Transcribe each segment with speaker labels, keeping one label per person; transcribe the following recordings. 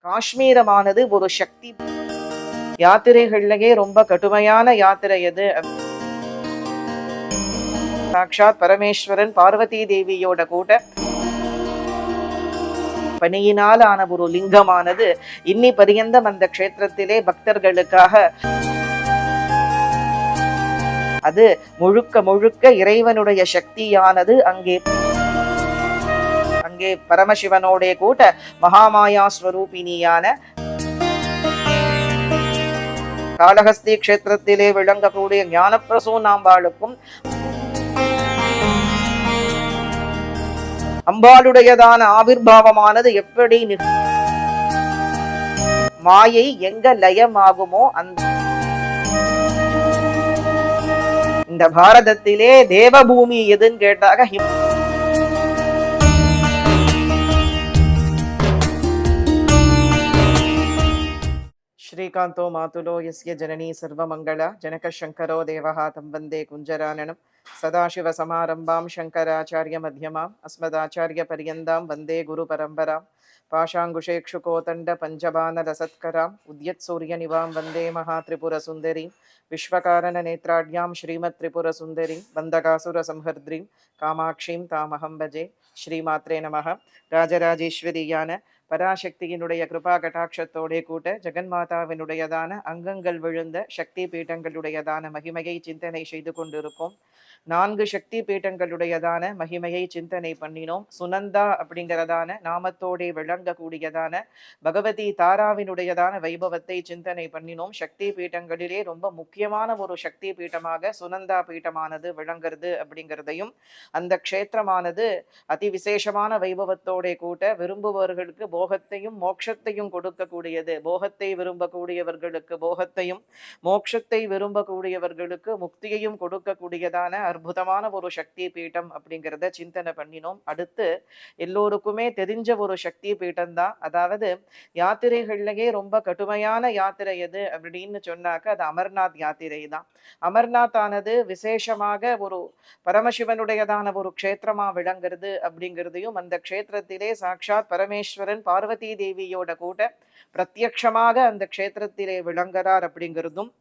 Speaker 1: காஷ்மீரமானது ஒரு சக்தி யாத்திரைகள்லயே ரொம்ப கடுமையான யாத்திரை எது? சாக்ஷாத் பரமேஸ்வரன் பார்வதி தேவியோட கூட பனியினால் ஆன ஒரு லிங்கமானது இன்னி பரியந்தம் அந்த க்ஷேத்திரத்திலே பக்தர்களுக்காக அது முழுக்க முழுக்க இறைவனுடைய சக்தியானது அங்கே பரமசிவனோட கூட மகாமாயா ஸ்வரூபிணியான காளஹஸ்தி க்ஷேத்திரத்திலே விளங்கக்கூடிய ஞானப்பிரசூனாம்பாளுக்கும் அம்பாளுடையதான ஆவிர்வாவமானது எப்படி மாயை எங்க லயமாகுமோ அந்த இந்த பாரதத்திலே தேவபூமி எதுன்னு கேட்டாக श्रीकांतो मातुलो यस्य जननी सर्वमंगला जनकशंकरो देवः तं वन्दे कुञ्जराननं सदाशिवसमारम्भां शंकराचार्य मध्यमाम् अस्मदाचार्यपर्यन्तां वन्दे गुरुपरम्परां पाशाङ्कुशेक्षुकोतण्ड पञ्चबाणरसत्कराम् उद्यत्सूर्यनिवां वन्दे महात्रिपुरसुन्दरीं विश्वकारणनेत्राढ्यां श्रीमत्त्रिपुरसुन्दरीं वन्दकासुरसंहर्द्रीं कामाक्षीं तामहं भजे श्रीमात्रे नमः राजराजेश्वरीயான பராசக்தியினுடைய கிருபா கட்டாட்சத்தோடே கூட்ட ஜெகன்மாதாவினுடையதான அங்கங்கள் விழுந்த சக்தி பீட்டங்களுடையதான மகிமையை சிந்தனை செய்து கொண்டிருக்கோம். 4 சக்தி பீட்டங்களுடையதான மகிமையை சிந்தனை பண்ணினோம். சுனந்தா அப்படிங்கிறதான நாமத்தோடே விளங்கக்கூடியதான பகவதி தாராவினுடையதான வைபவத்தை சிந்தனை பண்ணினோம். சக்தி பீட்டங்களிலே ரொம்ப முக்கியமான ஒரு சக்தி பீட்டமாக சுனந்தா பீட்டமானது விளங்குறது அப்படிங்கிறதையும், அந்த க்ஷேத்திரமானது அதி விசேஷமான வைபவத்தோடே கூட்ட விரும்புபவர்களுக்கு போகத்தையும் மோட்சத்தையும் கொடுக்கக்கூடியது. போகத்தை விரும்பக்கூடியவர்களுக்கு போகத்தையும், மோட்சத்தை விரும்பக்கூடியவர்களுக்கு முக்தியையும் கொடுக்கக்கூடியதான அற்புதமான ஒரு சக்தி பீட்டம் அப்படிங்கிறத சிந்தனை பண்ணினோம். அடுத்து எல்லோருக்குமே தெரிஞ்ச ஒரு சக்தி பீட்டம் தான். அதாவது யாத்திரைகள்லயே ரொம்ப கடுமையான யாத்திரை எது அப்படின்னு சொன்னாக்க அது அமர்நாத் யாத்திரை தான். அமர்நாத் ஆனது விசேஷமாக ஒரு பரமசிவனுடையதான ஒரு க்ஷேத்திரமா விளங்குறது அப்படிங்கிறதையும், அந்த க்ஷேத்திரத்திலே சாக்ஷாத் பரமேஸ்வரன் பார்வதி தேவியோட கூட பிரத்யக்ஷமாக அந்த க்ஷேத்திரத்திலே விளங்குறார் அப்படிங்கிறதும்,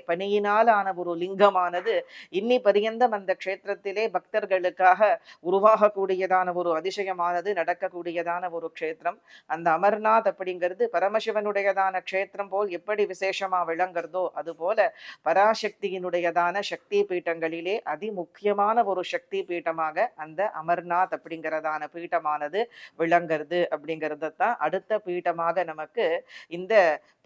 Speaker 1: பனியினால் ஆன ஒரு லிங்கமானது இன்னி பரியந்தம் அந்த க்ஷேத்திரத்திலே பக்தர்களுக்காக உருவாகக்கூடியதான ஒரு அதிசயமானது நடக்கக்கூடியதான ஒரு க்ஷேத்திரம். அந்த அமர்நாத் அப்படிங்கிறது பரமசிவனுடையதான க்ஷேத்திரம் போல் எப்படி விசேஷமா விளங்குறதோ அதுபோல பராசக்தியினுடையதான சக்தி பீட்டங்களிலே அதி முக்கியமான ஒரு சக்தி பீட்டமாக அந்த அமர்நாத் அப்படிங்கிறதான பீட்டமானது விளங்குறது அப்படிங்கிறதான் அடுத்த பீட்டமாக நமக்கு இந்த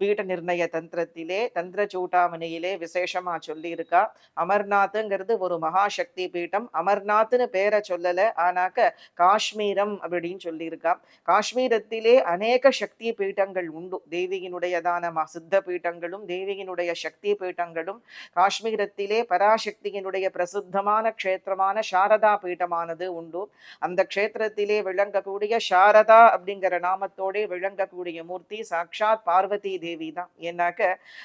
Speaker 1: பீட்ட நிர்ணய தந்திரத்திலே தந்திர சூட்டாமணியிலே விசேஷமா சொல்லி இருக்கா. அமர்நாத்ங்கிறது ஒரு மகாசக்தி பீட்டம். அமர்நாத்னு பேரை சொல்லல, ஆனாக்க காஷ்மீரம் அப்படின்னு சொல்லி இருக்கா. காஷ்மீரத்திலே அநேக சக்தி பீட்டங்கள் உண்டு. தேவியினுடையதான சித்த பீட்டங்களும் தேவியினுடைய சக்தி பீட்டங்களும் காஷ்மீரத்திலே பராசக்தியினுடைய பிரசித்தமான க்ஷேத்திரமான சாரதா பீட்டமானது உண்டு. அந்த க்ஷேத்திரத்திலே விளங்கக்கூடிய சாரதா அப்படிங்கிற நாமத்தோடே விளங்கக்கூடிய மூர்த்தி சாக்ஷாத் பார்வதி தேவி தான். ஏன்னாக்க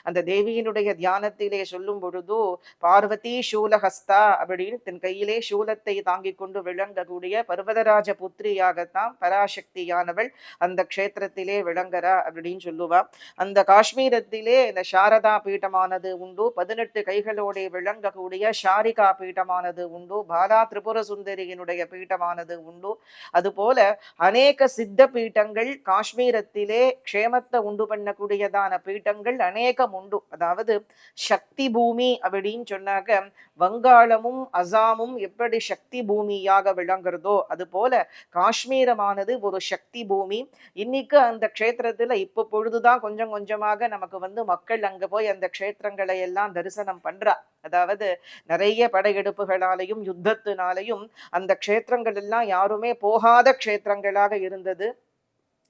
Speaker 1: அந்த தேவியினுடைய தியானத்திலே சொல்லும் பொழுது பார்வதி சூலஹஸ்தா அப்படின்னு தன் கையிலே சூலத்தை தாங்கிக் கொண்டு விளங்கக்கூடிய பர்வதராஜ புத்திரியாகத்தான் பராசக்தியானவள் அந்த க்ஷேத்திரத்திலே விளங்குறா அப்படின்னு சொல்லுவா. அந்த காஷ்மீரத்திலே இந்த சாரதா பீட்டமானது உண்டு. 18 கைகளோட விளங்கக்கூடிய ஷாரிகா பீட்டமானது உண்டு. பாலா திரிபுர சுந்தரியினுடைய பீட்டமானது உண்டு. அதுபோல அநேக சித்த பீட்டங்கள் காஷ்மீரத்திலே க்ஷேமத்தை உண்டு பண்ணக்கூடியதான பீட்டங்கள் அநேகம் உண்டு. அதாவது சக்தி பூமி அப்படின்னு சொன்னாக்க வங்காளமும் அசாமும் எப்படி சக்தி பூமியாக விளங்குறதோ அது போல காஷ்மீரமானது ஒரு சக்தி பூமி. இன்னைக்கு அந்த க்ஷேத்திரத்துல இப்ப பொழுதுதான் கொஞ்சம் கொஞ்சமாக நமக்கு மக்கள் அங்க போய் அந்த க்ஷேத்திரங்களை எல்லாம் தரிசனம் பண்றா. அதாவது நிறைய படையெடுப்புகளாலையும் யுத்தத்தினாலையும் அந்த க்ஷேத்திரங்கள் எல்லாம் யாருமே போகாத க்ஷேத்திரங்களாக இருந்தது.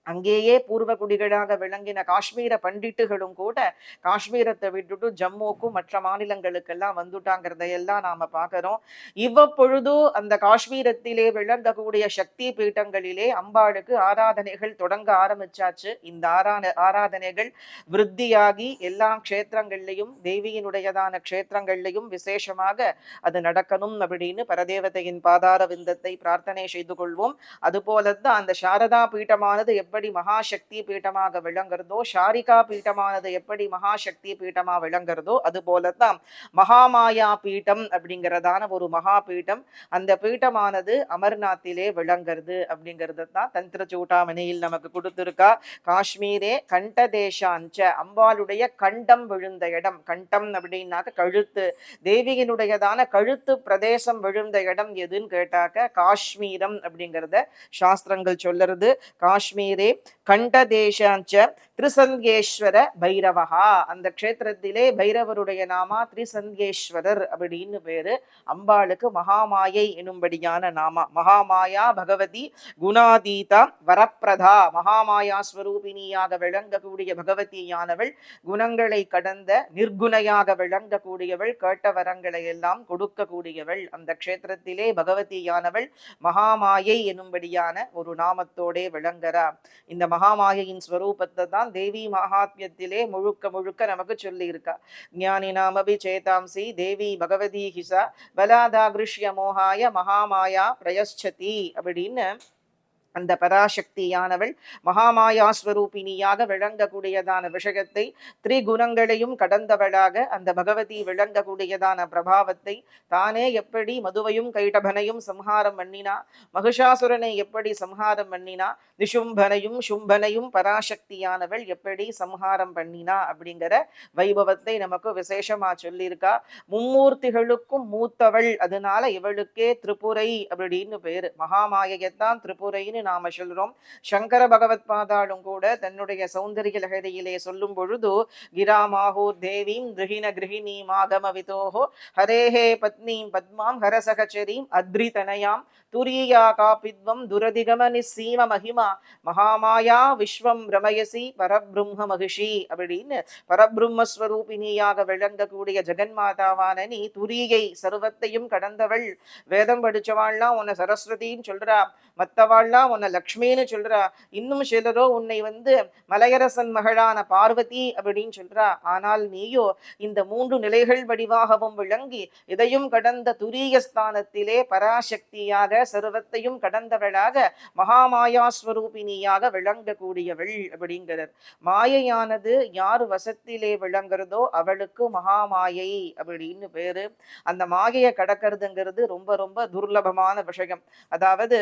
Speaker 1: அங்கேயே பூர்வ குடிகளாக விளங்கின காஷ்மீர பண்டிட்டுகளும் கூட காஷ்மீரத்தை விட்டுட்டு ஜம்முக்கும் மற்ற மாநிலங்களுக்கெல்லாம் வந்துட்டாங்கிறதையெல்லாம் நாம பார்க்கிறோம். இவ்வப்பொழுது அந்த காஷ்மீரத்திலே விளங்கக்கூடிய சக்தி பீட்டங்களிலே அம்பாளுக்கு ஆராதனைகள் தொடங்க ஆரம்பிச்சாச்சு. இந்த ஆராதனைகள் விருத்தியாகி எல்லா க்ஷேத்திரங்கள்லையும் தேவியினுடையதான க்ஷேத்திரங்கள்லையும் விசேஷமாக அது நடக்கணும் அப்படின்னு பரதேவதையின் பாதார விந்தத்தை பிரார்த்தனை செய்து கொள்வோம். அதுபோலதான் அந்த சாரதா பீட்டமானது எப்படி எப்படி மகாசக்தி பீட்டமாக விளங்குறதோ, ஷாரிகா பீட்டமானது எப்படி மகாசக்தி பீட்டமா விளங்குறதோ, அது போலத்தான் மகாமாயா பீட்டம் அப்படிங்கிறதான ஒரு மகா பீட்டம். அந்த பீட்டமானது அமர்நாத்திலே விளங்குறது அப்படிங்கிறது தான் தந்திர சூட்டாமணியில் நமக்கு கொடுத்திருக்கா. காஷ்மீரே கண்டதேசாஞ்ச, அம்பாளுடைய கண்டம் விழுந்த இடம். கண்டம் அப்படின்னாக்க கழுத்து, தேவியினுடையதான கழுத்து பிரதேசம் விழுந்த இடம் எதுன்னு கேட்டாக்க காஷ்மீரம் அப்படிங்கிறத சாஸ்திரங்கள் சொல்லுறது. காஷ்மீரே கண்டதேசாஞ்ச திரிசங்கேஸ்வர பைரவஹா, அந்த க்ஷேத்திரத்திலே பைரவருடைய நாமா திரிசங்கேஸ்வரர் அப்படின்னு பேரு. அம்பாளுக்கு மகாமாயை எனும்படியான நாமா. மகாமாயா பகவதி குணாதீதா வரப்பிரதா, மகாமாயா ஸ்வரூபிணியாக விளங்கக்கூடிய பகவதியானவள் குணங்களை கடந்த நிர்குணையாக விளங்கக்கூடியவள், கேட்ட வரங்களை எல்லாம் கொடுக்கக்கூடியவள். அந்த க்ஷேத்திரத்திலே பகவதியானவள் மகாமாயை எனும்படியான ஒரு நாமத்தோடே விளங்குறா. இந்த மகாமாயையின் ஸ்வரூபத்தை தான் தேவி மகாத்மியத்திலே முழுக்க முழுக்க நமக்கு சொல்லி இருக்கா. ஞானி நாமபி சேதாம்சி தேவி பகவதி ஹிசா பலாதாகிருஷ்ய மோகாய மகாமாயா பிரயஷ்சதி அப்படின்னு அந்த பராசக்தியானவள் மகாமாயா ஸ்வரூபிணியாக விளங்கக்கூடியதான விஷயத்தை, திரிகுணங்களையும் கடந்தவளாக அந்த பகவதி விளங்கக்கூடியதான பிரபாவத்தை, தானே எப்படி மதுவையும் கைடபனையும் சம்ஹாரம் பண்ணினா, மகிஷாசுரனை எப்படி சம்ஹாரம் பண்ணினா, நிஷும்பனையும் சும்பனையும் பராசக்தியானவள் எப்படி சம்ஹாரம் பண்ணினா அப்படிங்கிற வைபவத்தை நமக்கு விசேஷமா சொல்லியிருக்கா. மும்மூர்த்திகளுக்கும் மூத்தவள், அதனால இவளுக்கே திரிபுரை அப்படின்னு பேரு. மகாமாயையத்தான் திரிபுரைன்னு நாம சொல்றோம். சங்கர பகவத் பாதாளும் கூட தன்னுடைய சௌந்தரிய லகரியிலே சொல்லும் பொழுது கிராமாஹூர் தேவீம் கிருஹிண கிருஹிணீம் ஆகமவிதோஹோ ஹரேஹே பத்னீம் பத்மாம் ஹரசகச்சரீம் அத்ரிதனயாம் துரியா காபித்வம் துரதிகமனி சீம மகிமா மகாமாயா விஸ்வம் ரமயசி பரபிரம்ம மகிஷி அப்படின்னு பரபிரம்மஸ்வரூபிணியாக விளங்கக்கூடிய ஜெகன்மாதாவான நீ துரியை சர்வத்தையும் கடந்தவள். வேதம் படிச்சவாள்லாம் உன்னை சரஸ்வதின்னு சொல்றா, மற்றவாள்லாம் உன்னை லக்ஷ்மின்னு சொல்றா, இன்னும் சிலரோ உன்னை மலையரசன் மகளான பார்வதி அப்படின்னு சொல்றா. ஆனால் நீயோ இந்த மூன்று நிலைகள் வடிவாகவும் விளங்கி இதையும் கடந்த துரிய ஸ்தானத்திலே பராசக்தியாக சர்வத்தையும் கடந்தவளாக மகாமாயாஸ்வரூபிணியாக விளங்கக்கூடியவள் அப்படிங்கிறார். மாயையானது யார் வசத்திலே விளங்குறதோ அவளுக்கு மகாமாயை அப்படின்னு பேரு. அந்த மாயையை கடக்கிறதுங்கிறது ரொம்ப ரொம்ப துர்லபமான விஷயம். அதாவது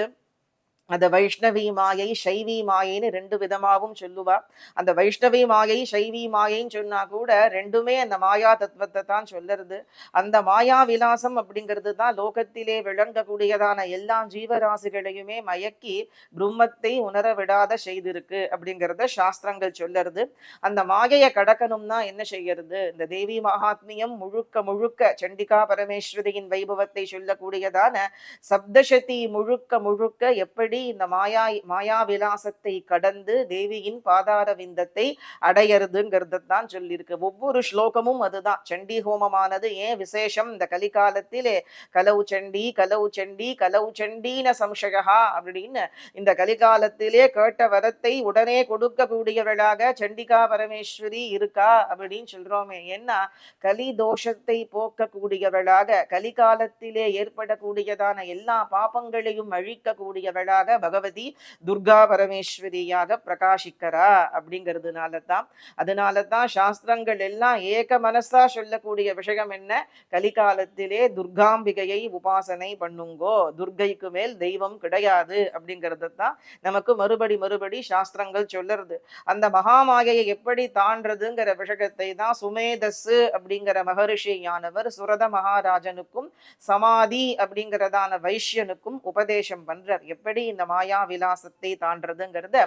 Speaker 1: அந்த வைஷ்ணவி மாயை சைவி மாயைன்னு ரெண்டு விதமாகவும் சொல்லுவா. அந்த வைஷ்ணவி மாயை சைவி மாயைன்னு சொன்னா கூட ரெண்டுமே அந்த மாயா தத்துவத்தை தான் சொல்லுறது. அந்த மாயா விலாசம் அப்படிங்கிறது தான் லோகத்திலே விளங்கக்கூடியதான எல்லா ஜீவராசிகளையுமே மயக்கி பிரம்மத்தை உணர விடாத செய்திருக்கு அப்படிங்கிறத சாஸ்திரங்கள் சொல்லுறது. அந்த மாயையை கடக்கணும்னா என்ன செய்யறது? இந்த தேவி மகாத்மியம் முழுக்க முழுக்க சண்டிகா பரமேஸ்வரியின் வைபவத்தை சொல்லக்கூடியதான சப்தசதி முழுக்க முழுக்க எப்படி இந்த மாயா விலாசத்தை கடந்து தேவியின் பாதார விந்தத்தை அடையறதுங்கிறது தான் சொல்லியிருக்கு. ஒவ்வொரு ஸ்லோகமும் அதுதான். சண்டி ஹோமமானது ஏன் விசேஷம் இந்த கலிகாலத்திலே? கலவு சண்டி கலவு சண்டி கலவு சண்டீன சம்சயா அப்படின்னு இந்த கலிகாலத்திலே கேட்ட வரத்தை உடனே கொடுக்கக்கூடியவளாக சண்டிகா பரமேஸ்வரி இருக்கா அப்படின்னு சொல்றோமே. ஏன்னா கலி தோஷத்தை போக்கக்கூடியவளாக, கலிகாலத்திலே ஏற்படக்கூடியதான எல்லா பாபங்களையும் அழிக்கக்கூடியவளாக பகவதி துர்கா பரமேஸ்வரியாக பிரகாசிக்கிறா அப்படிங்கிறதுனால தான். அதனால தான் சாஸ்திரங்கள் எல்லாம் ஏக மனசா சொல்லக்கூடிய விஷயம் என்ன? கலிகாலத்திலே துர்காம்பிகையை உபாசனை பண்ணுங்கோ, துர்கைக்கு மேல் தெய்வம் கிடையாது அப்படிங்கிறது தான் நமக்கு மறுபடி சாஸ்திரங்கள் சொல்லுறது. அந்த மகாமாயையை எப்படி தாண்டதுங்கிற விஷயத்தை தான் சுமேதஸ் அப்படிங்கிற மகரிஷியானவர் சுரத மகாராஜனுக்கும் சமாதி அப்படிங்கிறதான வைஷ்யனுக்கும் உபதேசம் பண்றார். எப்படி இந்த மாயா விலாசத்தை தாண்டதுங்கிறத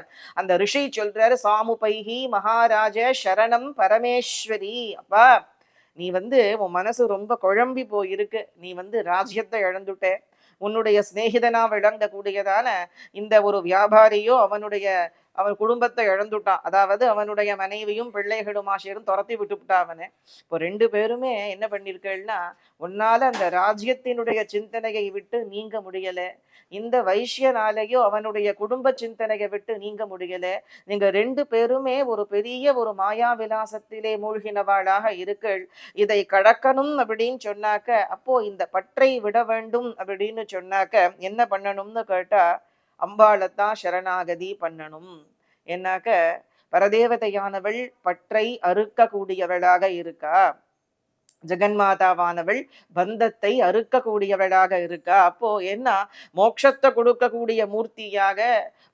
Speaker 1: அந்த ரிஷி சொல்றாரு. சாமுபைஹி மகாராஜ சரணம் பரமேஸ்வரி. அப்பா நீ உன் மனசு ரொம்ப குழம்பி போயிருக்கு, நீ ராஜ்யத்தை இழந்துட்ட, உன்னுடைய சிநேகிதனா விளங்கக்கூடியதான இந்த ஒரு வியாபாரியோ அவன் குடும்பத்தை இழந்துட்டான். அதாவது அவனுடைய மனைவியும் பிள்ளைகளும் ஆசிரியரும் துரத்தி விட்டுவிட்டா அவனை. இப்போ ரெண்டு பேருமே என்ன பண்ணிருக்கேன்னா, உன்னால அந்த ராஜ்யத்தினுடைய சிந்தனையை விட்டு நீங்க முடியல, இந்த வைஷ்யனாலேயோ அவனுடைய குடும்ப சிந்தனையை விட்டு நீங்க முடியல. நீங்க ரெண்டு பேருமே ஒரு பெரிய ஒரு மாயா விலாசத்திலே மூழ்கினவாளாக இருக்கள். இதை கடக்கணும் அப்படின்னு சொன்னாக்க, அப்போ இந்த பற்றை விட வேண்டும் அப்படின்னு சொன்னாக்க என்ன பண்ணணும்னு கேட்டா, அம்பாளைத்தான் சரணாகதி பண்ணணும். என்னாக்க பரதேவதையானவள் பற்றை அறுக்கக்கூடியவளாக இருக்கா, ஜெகன்மாதாவானவள் பந்தத்தை அறுக்கக்கூடியவளாக இருக்கா. அப்போ என்ன, மோட்சத்தை கொடுக்கக்கூடிய மூர்த்தியாக,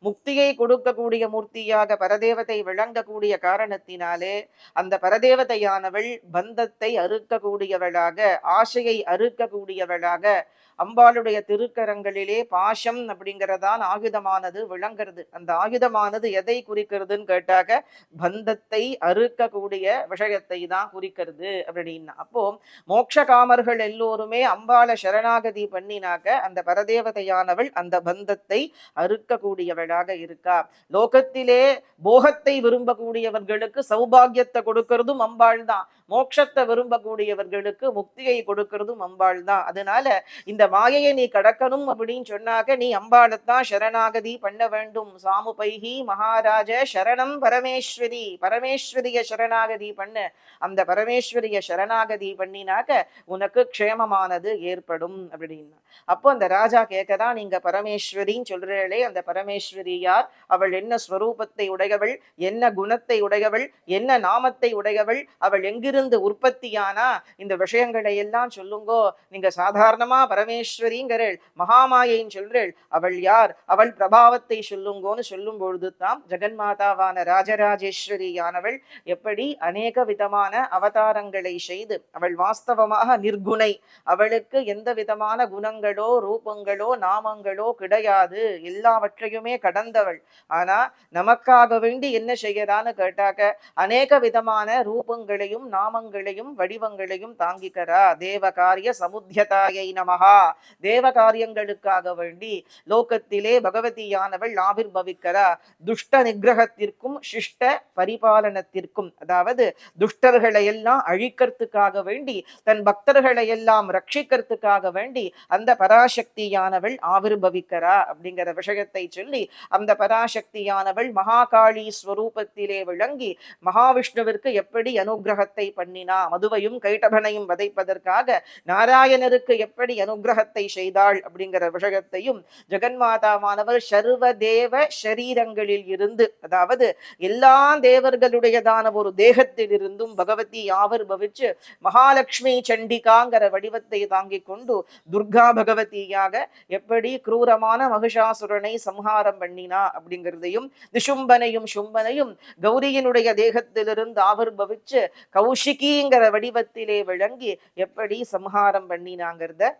Speaker 1: முக்தியை கொடுக்கக்கூடிய மூர்த்தியாக பரதேவதை விளங்கக்கூடிய காரணத்தினாலே அந்த பரதேவதையானவள் பந்தத்தை அறுக்கக்கூடியவளாக, ஆசையை அறுக்கக்கூடியவளாக, அம்பாளுடைய திருக்கரங்களிலே பாசம் அப்படிங்கிறதான் ஆயுதமானது விளங்குறது. அந்த ஆயுதமானது எதை குறிக்கிறதுன்னு கேட்டாக்க பந்தத்தை அறுக்கக்கூடிய விஷயத்தை தான் குறிக்கிறது அப்படின்னா. அப்போ மோட்ச காமர்கள் எல்லோருமே அம்பாளை சரணாகதி பண்ணினாக்க அந்த பரதேவதையானவள் அந்த பந்தத்தை அறுக்கக்கூடியவளாக இருக்கா. லோகத்திலே போகத்தை விரும்பக்கூடியவர்களுக்கு சௌபாகியத்தை கொடுக்கிறதும் அம்பாள் தான், மோட்சத்தை விரும்பக்கூடியவர்களுக்கு முக்தியை கொடுக்கிறதும் அம்பாள் தான். அதனால இந்த மாயையை நீ கடக்கணும் அப்படின்னு சொன்னாக்க நீ அம்பாளைத்தான் சரணாகதி பண்ண வேண்டும். சாமுபைகி மகாராஜ சரணம் பரமேஸ்வரி, பரமேஸ்வரிய சரணாகதி பண்ணு. அந்த பரமேஸ்வரிய சரணாகதி பண்ணினாக்க உனக்கு க்ஷேமமானது ஏற்படும் அப்படின்னா. அப்போ அந்த ராஜா கேட்கதான், நீங்க பரமேஸ்வரின்னு சொல்றீங்களே, அந்த பரமேஸ்வரி யார், அவள் என்ன ஸ்வரூபத்தை உடையவள், என்ன குணத்தை உடையவள், என்ன நாமத்தை உடையவள், அவள் எங்கிருந்து உற்பத்தியானா, இந்த விஷயங்களை எல்லாம் சொல்லுங்கோ. நீங்க சாதாரணமா பரமேஸ்வரிங்கிறள், மகாமாயின்னு சொல்றள், அவள் யார், அவள் பிரபாவத்தை சொல்லுங்கோன்னு சொல்லும் பொழுது தான் ஜெகன்மாதாவான ராஜராஜேஸ்வரியானவள் எப்படி அநேக விதமான அவதாரங்களை செய்து, அவள் வாஸ்தவமாக நிர்குணை, அவளுக்கு எந்த விதமான குணங்களோ ரூபங்களோ நாமங்களோ கிடையாது, எல்லாவற்றையுமே கடந்தவள். ஆனா நமக்காக வேண்டி என்ன செய்யறான்னு கேட்டாக்க அநேக விதமான ரூபங்களையும் நாமங்களையும் வடிவங்களையும் தாங்கிக்கிறா. தேவகாரிய சமுத்தியதாயை நமகா, தேவ காரியங்களுக்காக வேண்டி லோகத்திலே பகவதியானவள் ஆவிர்பவிக்கிறா. துஷ்ட நிகிரகத்திற்கும் சிஷ்ட பரிபாலனத்திற்கும், அதாவது துஷ்டர்களை எல்லாம் அழிக்கிறதுக்காக வேண்டி, தன் பக்தர்களை எல்லாம் ரட்சிக்கிறதுக்காக வேண்டி அந்த பராசக்தியானவள் ஆவிர்பவிக்கிறா அப்படிங்கிற விஷயத்தை சொல்லி, அந்த பராசக்தியானவள் மகாகாளி ஸ்வரூபத்திலே விளங்கி மகாவிஷ்ணுவிற்கு எப்படி அனுகிரகத்தை பண்ணினா, மதுவையும் கைட்டபனையும் வதைப்பதற்காக நாராயணருக்கு எப்படி அனுகிரகத்தை செய்தாள் அப்படிங்கிற விஷயத்தையும், ஜெகன்மாதாவானவர் சர்வதேவ ஷரீரங்களில் இருந்து, அதாவது எல்லா தேவர்களுடையதான ஒரு தேகத்தில் இருந்தும் பகவதி ஆவிர்பவிச்சு மகாலட்சுமி சண்டிகாங்கிற வடிவத்தை தாங்கிக் கொண்டு துர்கா பகவதியாக எப்படி கிரூரமான மகிஷாசுரனை சம்ஹாரம் பண்ணினா அப்படிங்கிறதையும், நிஷும்பனையும் சும்பனையும் கௌரியினுடைய தேகத்திலிருந்து ஆவிர்பவிச்சு கௌஷிகிங்கிற வடிவத்திலே விளங்கி எப்படி சம்ஹாரம் பண்ணினாங்கிறத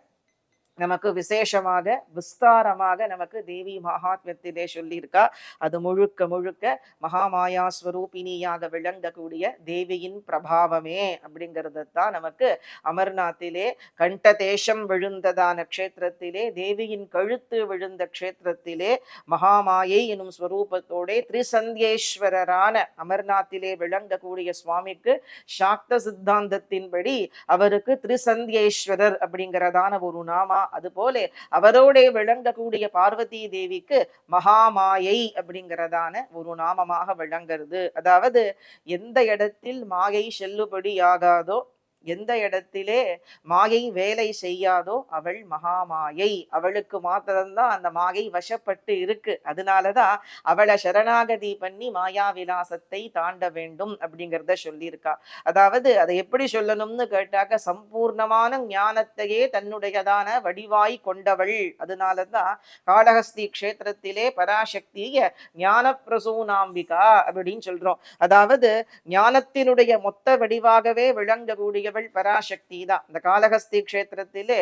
Speaker 1: நமக்கு விசேஷமாக விஸ்தாரமாக நமக்கு தேவி மகாத்மியத்திலே சொல்லியிருக்கா. அது முழுக்க முழுக்க மகாமாயா ஸ்வரூபிணியாக விளங்கக்கூடிய தேவியின் பிரபாவமே அப்படிங்கிறதான் நமக்கு அமர்நாத்திலே கண்டதேசம் விழுந்ததான க்ஷேத்திரத்திலே, தேவியின் கழுத்து விழுந்த க்ஷேத்திரத்திலே மகாமாயை எனும் ஸ்வரூபத்தோட திரிசந்தியேஸ்வரரான அமர்நாத்திலே விளங்கக்கூடிய சுவாமிக்கு சாக்த சித்தாந்தத்தின்படி அவருக்கு திரிசந்தியேஸ்வரர் அப்படிங்கிறதான ஒரு நாமா. அதுபோல அவரோட விளங்கக்கூடிய பார்வதி தேவிக்கு மகாமாயை அப்படிங்கிறதான ஒரு நாமமாக விளங்குறது. அதாவது எந்த இடத்தில் மாயை செல்லுபடி ஆகாதோ, எந்த இடத்திலே மாயை வேலை செய்யாதோ அவள் மகாமாயை, அவளுக்கு மாத்திரம்தான் அந்த மாயை வசப்பட்டு இருக்கு. அதனாலதான் அவளை சரணாகதி பண்ணி மாயா விலாசத்தை தாண்ட வேண்டும் அப்படிங்கிறத சொல்லியிருக்கா. அதாவது அதை எப்படி சொல்லணும்னு கேட்டாக்க சம்பூர்ணமான ஞானத்தையே தன்னுடையதான வடிவாய் கொண்டவள். அதனாலதான் காளஹஸ்தி க்ஷேத்திரத்திலே பராசக்திய ஞான பிரசூனாம்பிகா அப்படின்னு சொல்றோம். அதாவது ஞானத்தினுடைய மொத்த வடிவாகவே விளங்கக்கூடிய பராசக்தி தான். இந்த காளஹஸ்தி க்ஷேத்திரத்திலே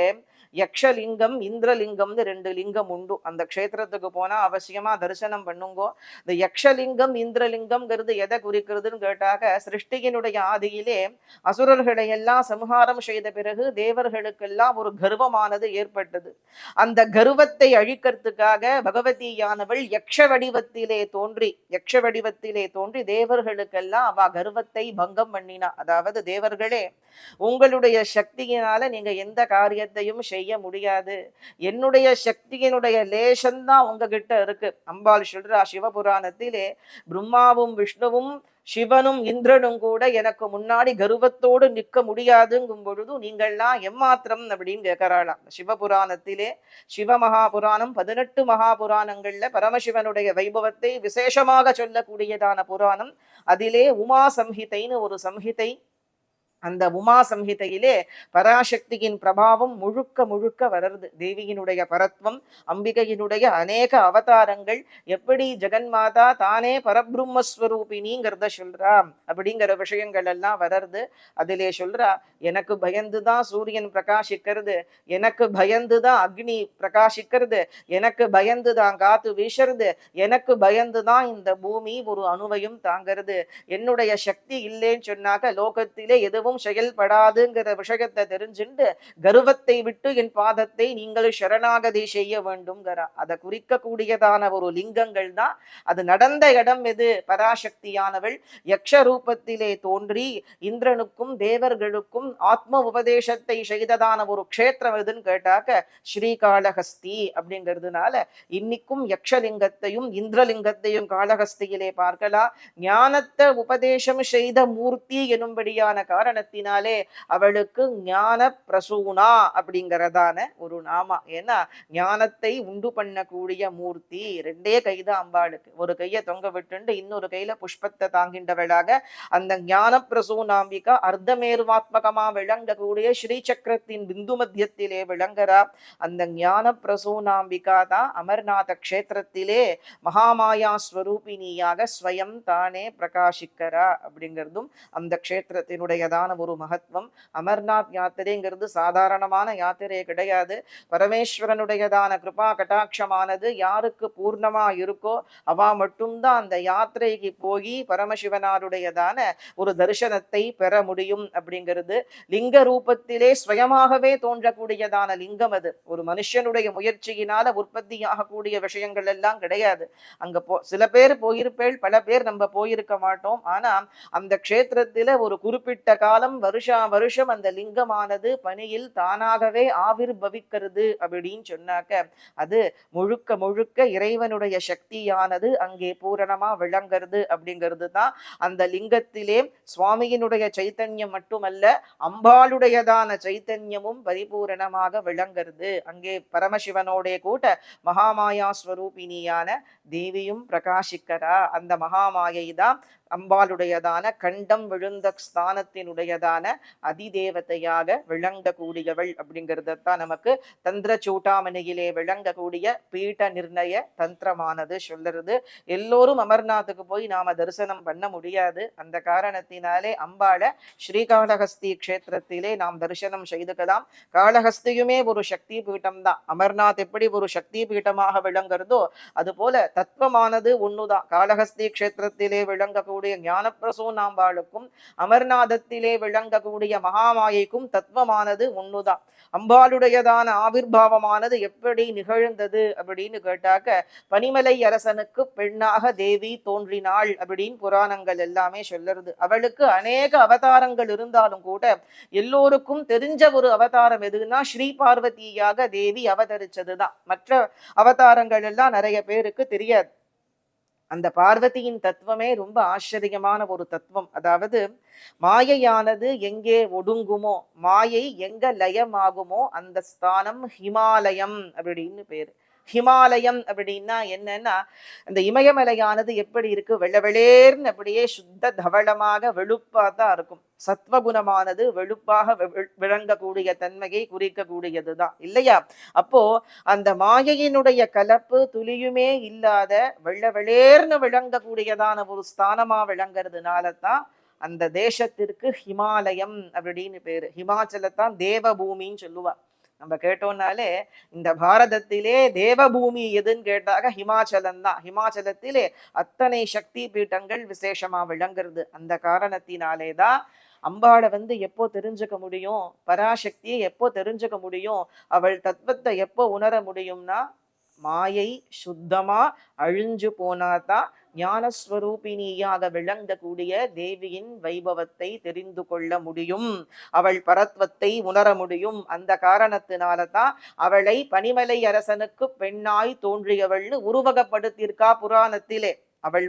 Speaker 1: யக்ஷலிங்கம் இந்திரலிங்கம்னு 2 லிங்கம் உண்டு. அந்த க்ஷேத்திரத்துக்கு போனா அவசியமா தரிசனம் பண்ணுங்கோ. இந்த யக்ஷலிங்கம் இந்திரலிங்கம்ங்கிறது எதை குறிக்கிறதுன்னு கேட்டாக்க, சிருஷ்டியினுடைய ஆதியிலே அசுரர்களை எல்லாம் சம்ஹாரம் செய்த பிறகு தேவர்களுக்கெல்லாம் ஒரு கர்வமானது ஏற்பட்டது. அந்த கர்வத்தை அழிக்கிறதுக்காக பகவதியானவள் யக்ஷ வடிவத்திலே தோன்றி தேவர்களுக்கெல்லாம் அவ கர்வத்தை பங்கம் பண்ணினா. அதாவது தேவர்களே, உங்களுடைய சக்தியினால நீங்க எந்த காரியத்தையும் செய்ய முடியாது, என்னுடைய சக்தியினுடைய லேசம்தான் உங்ககிட்ட இருக்கு. அம்பாள் சொல்றா சிவபுராணத்திலே, பிரம்மாவும் விஷ்ணுவும் சிவனும் இந்திரனும் கூட எனக்கு முன்னாடி கர்வத்தோடு நிற்க முடியாதுங்கும் பொழுது நீங்கள்லாம் எம்மாத்திரம் அப்படின்னு கேட்கறாளாம். சிவபுராணத்திலே சிவமகாபுராணம் 18 மகாபுராணங்கள்ல பரமசிவனுடைய வைபவத்தை விசேஷமாக சொல்லக்கூடியதான புராணம். அதிலே உமா சம்ஹிதைன்னு ஒரு சம்ஹிதை. அந்த உமா சம்ஹிதையிலே பராசக்தியின் பிரபாவம் முழுக்க முழுக்க வளருது. தேவியினுடைய பரத்வம், அம்பிகையினுடைய அநேக அவதாரங்கள், எப்படி ஜெகன்மாதா தானே பரபிரம்மஸ்வரூபினிங்கிறத சொல்றா அப்படிங்கிற விஷயங்கள் எல்லாம் வளருது. அதிலே சொல்றா, எனக்கு பயந்துதான் சூரியன் பிரகாசிக்கிறது, எனக்கு பயந்துதான் அக்னி பிரகாசிக்கிறது, எனக்கு பயந்துதான் காத்து வீசுறது, எனக்கு பயந்துதான் இந்த பூமி ஒரு அணுவையும் தாங்கிறது. என்னுடைய சக்தி இல்லைன்னு சொன்னாக்க லோகத்திலே எதுவும் செயல்படாதுங்கிற விஷயத்தை தெரிஞ்சுண்டு கர்வத்தை விட்டு என் பாதத்தை நீங்கள் சரணாகதி செய்ய வேண்டும்ங்கிறா. அதை குறிக்கக்கூடியதான ஒரு லிங்கங்கள் தான். அது நடந்த இடம் எது? பராசக்தியானவள் யக்ஷ ரூபத்திலே தோன்றி இந்திரனுக்கும் தேவர்களுக்கும் ஆத்ம உபதேசத்தை செய்ததான ஒரு க்ஷேத்திரம் எதுன்னு கேட்டாக்க ஸ்ரீகாளஹஸ்தி அப்படிங்கிறதுனால இன்னைக்கும் யக்ஷலிங்கத்தையும் இந்திரலிங்கத்தையும் காளஹஸ்தியிலே பார்க்கலாம். ஞானத்தை உபதேசம் செய்த மூர்த்தி எனும்படியான காரணத்தினாலே அவளுக்கு ஞான பிரசூனா அப்படிங்கிறதான ஒரு நாமா. ஏன்னா ஞானத்தை உண்டு பண்ணக்கூடிய மூர்த்தி. ரெண்டே கைதான் அம்பாளுக்கு. ஒரு கையை தொங்க விட்டு இன்னொரு கையில புஷ்பத்தை தாங்கின்றவளாக அந்த ஞான பிரசூனாம்பிகா அர்த்தமேருவாத்மகமா விளங்கக்கூடிய ஸ்ரீ சக்கரத்தின் பிந்து மத்தியத்திலே விளங்குறா. அந்த ஞான பிரசூனாம்பிகா தான் அமர்நாத கஷேத்திரத்திலே மகாமாயா ஸ்வரூபிணியாக ஸ்வயம் தானே பிரகாசிக்கிறா அப்படிங்கிறதும் அந்த க்ஷேத்திரத்தினுடையதான ஒரு மகத்துவம். அமர்நாத் யாத்திரைங்கிறது சாதாரணமான யாத்திரை கிடையாது. பரமேஸ்வரனுடையதான கிருபா கட்டாட்சமானது யாருக்கு பூர்ணமா இருக்கோ அவா மட்டும்தான் அந்த யாத்திரைக்கு போய் பரமசிவனாருடையதான ஒரு தரிசனத்தை பெற முடியும் அப்படிங்கிறது. லிங்க ரூபத்திலே ஸ்வயமாகவே தோன்றக்கூடியதான லிங்கம் அது. ஒரு மனுஷனுடைய முயற்சியினால உற்பத்தியாகக்கூடிய விஷயங்கள் எல்லாம் கிடையாது. அங்க சில பேர் போயிருப்பேள், பல பேர் நம்ம போயிருக்க மாட்டோம். ஆனா அந்த க்ஷேத்திரத்தில ஒரு குறிப்பிட்ட காலம் வருஷா வருஷம் அந்த லிங்கமானது பனியில் தானாகவே ஆவிர்பவிக்கிறது அப்படின்னு சொன்னாக்க அது முழுக்க முழுக்க இறைவனுடைய சக்தியானது அங்கே பூரணமா விளங்குறது அப்படிங்கிறது தான். அந்த லிங்கத்திலே சுவாமியினுடைய சைத்தன்யம் மட்டுமல்ல, அம்பாளுடையதான சைத்தன்யமும் பரிபூரணமாக விளங்குறது. அங்கே பரமசிவனோடைய கூட்ட மகாமாயா ஸ்வரூபிணியான தேவியும் பிரகாசிக்கிறா. அந்த மகாமாயை தான் அம்பாளுடையதான கண்டம் விழுந்த ஸ்தானத்தினுடையதான அதிதேவதையாக விளங்கக்கூடியவள் அப்படிங்கிறதான் நமக்கு தந்திர சூட்டாமணியிலே விளங்கக்கூடிய பீட்ட நிர்ணய தந்திரமானது சொல்லுறது. எல்லோரும் அமர்நாத்துக்கு போய் நாம தரிசனம் பண்ண முடியாது. அந்த காரணத்தினாலே அம்பாளை ஸ்ரீகாளஹஸ்தி க்ஷேத்திரத்திலே நாம் தரிசனம் செய்துக்கலாம். காளஹஸ்தியுமே ஒரு சக்தி பீட்டம் தான். அமர்நாத் எப்படி ஒரு சக்தி பீட்டமாக விளங்குறதோ அது போல தத்துவமானது ஒண்ணுதான். காளஹஸ்தி க்ஷேத்திரத்திலே விளங்கக்கூடிய ஞான பிரசூனாம்பாளுக்கும் அமர்நாதத்திலே விளங்கக்கூடிய மகாமாயைக்கும் தத்துவமானது ஒண்ணுதான். அம்பாளுடையதான ஆவிர்வாவமானது எப்படி நிகழ்ந்தது அப்படின்னு கேட்டாக்க பனிமலை அரசனுக்கு பெண்ணாக தேவி தோன்றினாள் அப்படின்னு புராணங்கள் எல்லாமே சொல்லுறது. அவளுக்கு அநேக அவதாரங்கள் இருந்தாலும் கூட எல்லோருக்கும் தெரிஞ்ச ஒரு அவதாரம் எதுன்னா ஸ்ரீ பார்வதியாக தேவி அவதரிச்சதுதான். மற்ற அவதாரங்கள் எல்லாம் நிறைய பேருக்கு தெரியாது. அந்த பார்வதியின் தத்துவமே ரொம்ப ஆச்சரியமான ஒரு தத்துவம். அதாவது மாயையானது எங்கே ஒடுங்குமோ, மாயை எங்க லயமாகுமோ அந்த ஸ்தானம் ஹிமாலயம் அப்படின்னு பேரு. ஹிமாலயம் அப்படின்னா என்னன்னா, அந்த இமயமலையானது எப்படி இருக்கு, வெள்ளவெளேர்னு அப்படியே சுத்த தவளமாக வெளுப்பா தான் இருக்கும். சத்வகுணமானது வெளுப்பாக விளங்கக்கூடிய தன்மையை குறிக்கக்கூடியதுதான் இல்லையா? அப்போ அந்த மாயையினுடைய கலப்பு துளியுமே இல்லாத வெள்ளவெளேர்னு விளங்கக்கூடியதான ஒரு ஸ்தானமா விளங்குறதுனால தான் அந்த தேசத்திற்கு ஹிமாலயம் அப்படின்னு பேரு. ஹிமாச்சலத்தான் தேவபூமின்னு சொல்லுவா. நம்ம கேட்டோம்னாலே இந்த பாரதத்திலே தேவபூமி எதுன்னு கேட்டாக ஹிமாச்சலம் தான். ஹிமாச்சலத்திலே அத்தனை சக்தி பீட்டங்கள் விசேஷமா விளங்குறது. அந்த காரணத்தினாலே தான் அம்பாளை எப்போ தெரிஞ்சுக்க முடியும், பராசக்தியை எப்போ தெரிஞ்சுக்க முடியும், அவள் தத்துவத்தை எப்போ உணர முடியும்னா மாயை சுத்தமா அழிஞ்சு போனாதான் ஞானஸ்வரூபிணியாக விளங்கக்கூடிய தேவியின் வைபவத்தை தெரிந்து கொள்ள முடியும், அவள் பரத்வத்தை உணர முடியும். அந்த காரணத்தினால தான் அவளை பனிமலை அரசனுக்கு பெண்ணாய் தோன்றியவள்னு உருவகப்படுத்தியிருக்கா புராணத்திலே. அவள்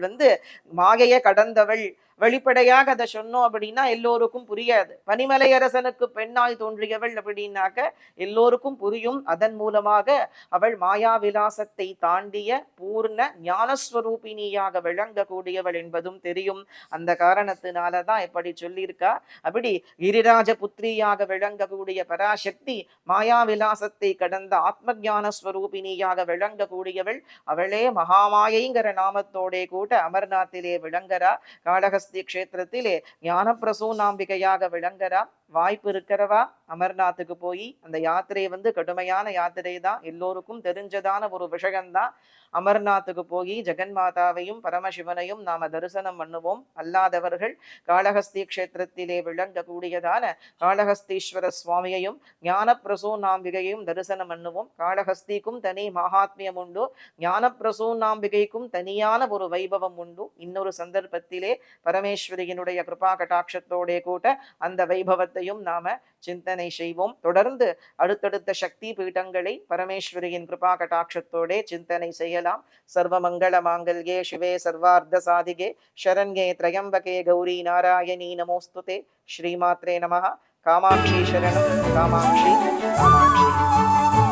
Speaker 1: மாயையை கடந்தவள், வெளிப்படையாக அதை சொன்னோம் அப்படின்னா எல்லோருக்கும் புரியாது. பனிமலை அரசனுக்கு பெண்ணாய் தோன்றியவள் அப்படின்னாக்க எல்லோருக்கும் புரியும். அதன் மூலமாக அவள் மாயா விலாசத்தை தாண்டிய பூர்ண ஞானஸ்வரூபிணியாக விளங்கக்கூடியவள் என்பதும் தெரியும். அந்த காரணத்தினாலதான் எப்படி சொல்லியிருக்கா, அப்படி கிரிராஜ புத்திரியாக விளங்கக்கூடிய பராசக்தி மாயா விலாசத்தை கடந்த ஆத்ம ஞான ஸ்வரூபிணியாக விளங்கக்கூடியவள் அவளே மகாமாயைங்கிற நாமத்தோடே கூட அமர்நாத்திலே விளங்கரா. காளஹஸ்தி கஷேத்திரத்திலே ஞான பிரசூனாம்பிகையாக விளங்கரா. வாய்ப்பு இருக்கிறவா அமர்நாத்துக்கு போய் அந்த யாத்திரை கடுமையான யாத்திரை தான், எல்லோருக்கும் தெரிஞ்சதான ஒரு விஷயம்தான். அமர்நாத்துக்கு போய் ஜெகன்மாதாவையும் பரமசிவனையும் நாம தரிசனம் பண்ணுவோம். அல்லாதவர்கள் காளஹஸ்தி கஷேத்திரத்திலே விளங்கக்கூடியதான காளஹஸ்தீஸ்வர சுவாமியையும் ஞான பிரசூனாம்பிகையும் தரிசனம் பண்ணுவோம். காளஹஸ்திக்கும் தனி மகாத்மியம் உண்டு, ஞான பிரசூனாம்பிகைக்கும் தனியான ஒரு வைபவம் உண்டு. இன்னொரு சந்தர்ப்பத்திலே பரமேஸ்வரியினுடைய கிருபா கடாட்சத்தோடே கூட அந்த வைபவத்தையும் நாம சிந்தனை செய்வோம். தொடர்ந்து அடுத்தடுத்த சக்தி பீடங்களை பரமேஸ்வரியின் கிருபா கடாட்சத்தோடே சிந்தனை செய்யலாம். சர்வமங்கள மாங்கல்யே சிவே சர்வார்த்த சாதிகே சரண்யே த்ரயம்பகே கௌரி நாராயணி நமோஸ்துதே. ஸ்ரீமாத்ரே நமः. காமாட்சி சரணம், காமாட்சி காமாட்சி.